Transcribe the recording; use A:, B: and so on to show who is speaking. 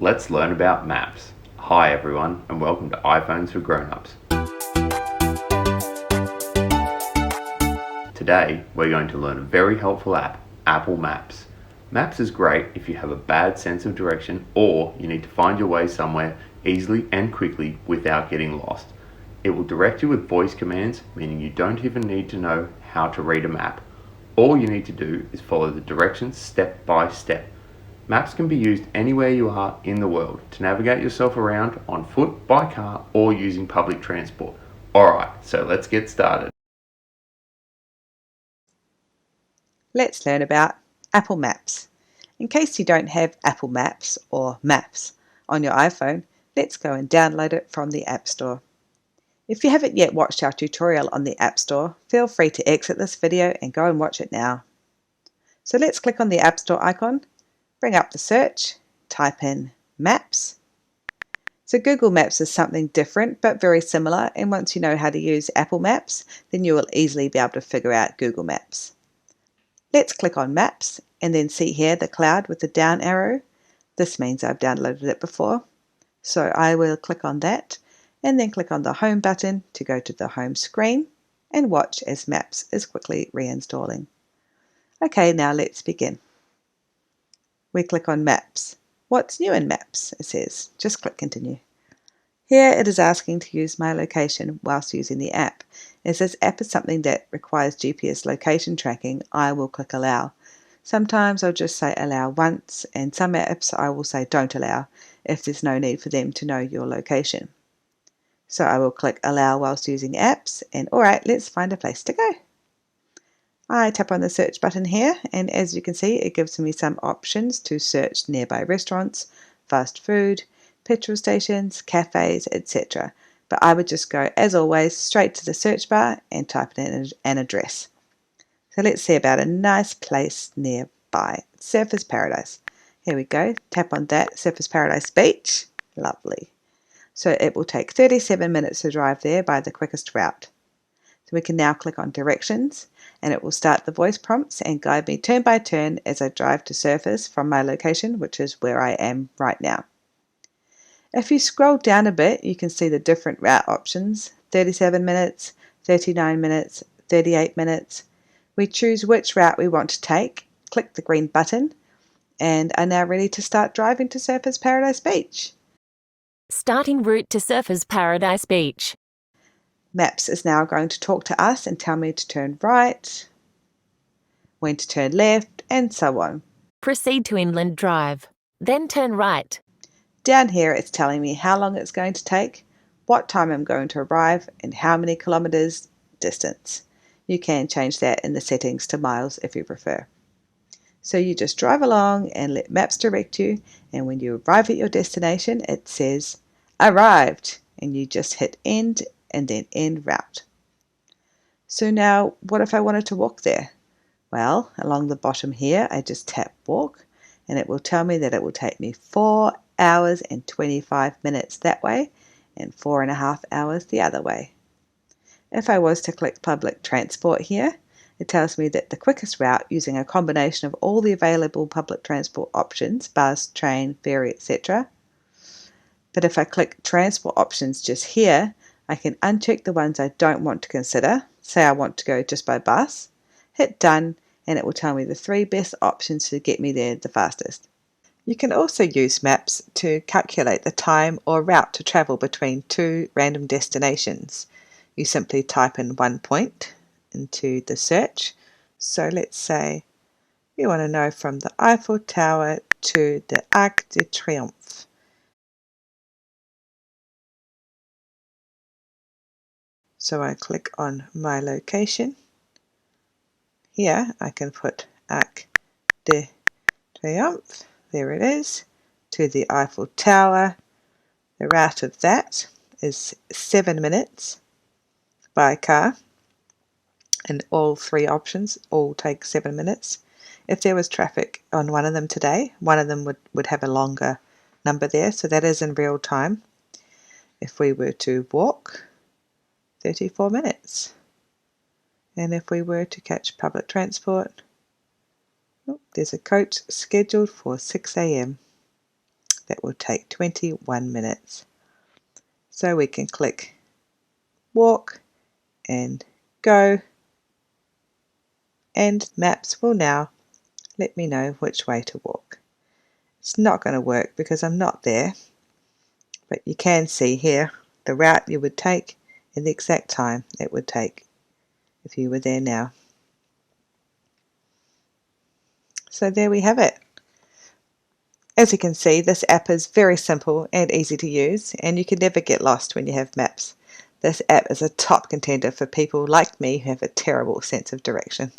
A: Let's learn about maps. Hi everyone and welcome to iPhones for Grown-ups. Today we're going to learn a very helpful app, Apple Maps. Maps is great if you have a bad sense of direction or you need to find your way somewhere easily and quickly without getting lost. It will direct you with voice commands, meaning you don't even need to know how to read a map. All you need to do is follow the directions step by step. Maps can be used anywhere you are in the world to navigate yourself around on foot, by car, or using public transport. Alright, so let's get started.
B: Let's learn about Apple Maps. In case you don't have Apple Maps or Maps on your iPhone, let's go and download it from the App Store. If you haven't yet watched our tutorial on the App Store, feel free to exit this video and go and watch it now. So let's click on the App Store icon, bring up the search, type in Maps. So Google Maps is something different but very similar, and once you know how to use Apple Maps, then you will easily be able to figure out Google Maps. Let's click on Maps and then see here the cloud with the down arrow. This means I've downloaded it before. So I will click on that and then click on the Home button to go to the home screen and watch as Maps is quickly reinstalling. Okay, now let's begin. We click on Maps. What's new in Maps? It says. Just click Continue. Here it is asking to use my location whilst using the app. As this app is something that requires GPS location tracking, I will click Allow. Sometimes I'll just say Allow once, and some apps I will say Don't Allow if there's no need for them to know your location. So I will click Allow whilst using apps, and alright, let's find a place to go. I tap on the search button here, and as you can see it gives me some options to search nearby restaurants, fast food, petrol stations, cafes, etc. But I would just go, as always, straight to the search bar and type in an address. So let's see about a nice place nearby, Surfers Paradise. Here we go, tap on that, Surfers Paradise Beach, lovely. So it will take 37 minutes to drive there by the quickest route. So we can now click on Directions and it will start the voice prompts and guide me turn by turn as I drive to Surfers from my location, which is where I am right now. If you scroll down a bit, you can see the different route options, 37 minutes, 39 minutes, 38 minutes. We choose which route we want to take, click the green button, and are now ready to start driving to Surfers Paradise Beach.
C: Starting route to Surfers Paradise Beach.
B: Maps is now going to talk to us and tell me to turn right, when to turn left, and so on.
C: Proceed to Inland Drive, then turn right.
B: Down here it's telling me how long it's going to take, what time I'm going to arrive, and how many kilometres distance. You can change that in the settings to miles if you prefer. So you just drive along and let Maps direct you, and when you arrive at your destination it says Arrived, and you just hit End and then End Route. So now what if I wanted to walk there? Well, along the bottom here I just tap Walk and it will tell me that it will take me 4 hours and 25 minutes that way and 4.5 hours the other way. If I was to click public transport here, it tells me that the quickest route using a combination of all the available public transport options, bus, train, ferry, etc. But if I click transport options just here, I can uncheck the ones I don't want to consider. Say I want to go just by bus, hit done, and it will tell me the 3 best options to get me there the fastest. You can also use Maps to calculate the time or route to travel between 2 random destinations. You simply type in one point into the search. So let's say we want to know from the Eiffel Tower to the Arc de Triomphe. So I click on my location. Here I can put Arc de Triomphe, there it is, to the Eiffel Tower. The route of that is 7 minutes by car, and all 3 options all take 7 minutes. If there was traffic on one of them today, one of them would have a longer number there, so that is in real time. If we were to walk, 34 minutes. And if we were to catch public transport, there's a coach scheduled for 6 a.m. that will take 21 minutes. So we can click walk and go, and Maps will now let me know which way to walk. It's not going to work because I'm not there, but you can see here the route you would take and the exact time it would take if you were there now. So there we have it. As you can see, this app is very simple and easy to use, and you can never get lost when you have maps. This app is a top contender for people like me who have a terrible sense of direction.